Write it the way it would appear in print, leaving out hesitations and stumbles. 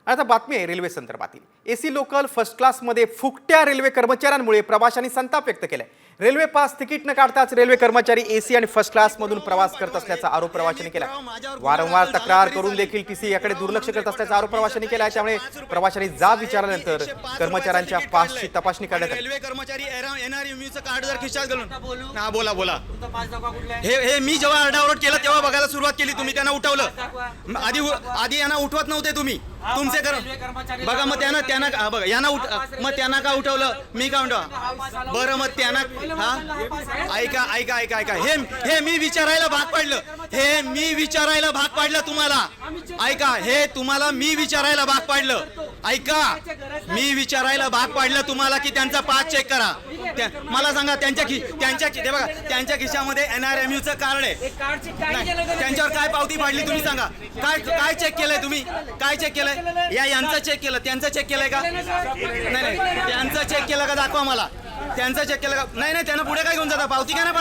आता बातमी आहे रेल्वे संदर्भातील। एसी लोकल फर्स्ट क्लासमध्ये फुकट्या रेल्वे कर्मचाऱ्यांमुळे प्रवाशांनी संताप व्यक्त केलाय। रेल्वे पास तिकीट न काढताच रेल्वे कर्मचारी एसी आणि फर्स्ट क्लासमधून प्रवास करत असल्याचा आरोप प्रवाशांनी केला। वारंवार तक्रार करून देखील टीसी याकडे दुर्लक्ष करत असल्याचा आरोप प्रवाशांनी केला। त्यामुळे प्रवाशांनी जाब विचारल्यानंतर कर्मचाऱ्यांच्या पासची तपासणी करण्यात आली। रेल्वे कर्मचारी एनआरएमयूचं कार्ड जर खिशात घालून हा बोला हे मी जेव्हा आरडाओरड केलं तेव्हा बघायला सुरुवात केली तुम्ही, त्यांना उठवलं। आधी यांना उठवत नव्हते तुम्ही, तुमचे बघा मग त्यांना बघा यांना मग त्यांना का उठवलं, मी का उठवा बरं मग त्यांना ऐका हे मी विचारायला भाग पाडलं, हे मी विचारायला भाग पाडलं तुम्हाला। ऐका, हे तुम्हाला मी विचारायला भाग पाडलं। ऐका, मी विचारायला भाग पाडलं तुम्हाला की त्यांचा पास चेक करा। मला सांगा त्यांच्या खिशामध्ये एनआरएमयूचं कार्ड आहे, त्यांच्यावर काय पावती पाडली तुम्ही सांगा। काय चेक केलंय तुम्ही, काय चेक केलंय? यांचं चेक केलं, त्यांचं चेक केलंय का? नाही त्यांचं चेक केलं का दाखवा मला, त्यांचं चेक केलं का? नाही त्यांना पुढे काय घेऊन जाता, पावती काय नाही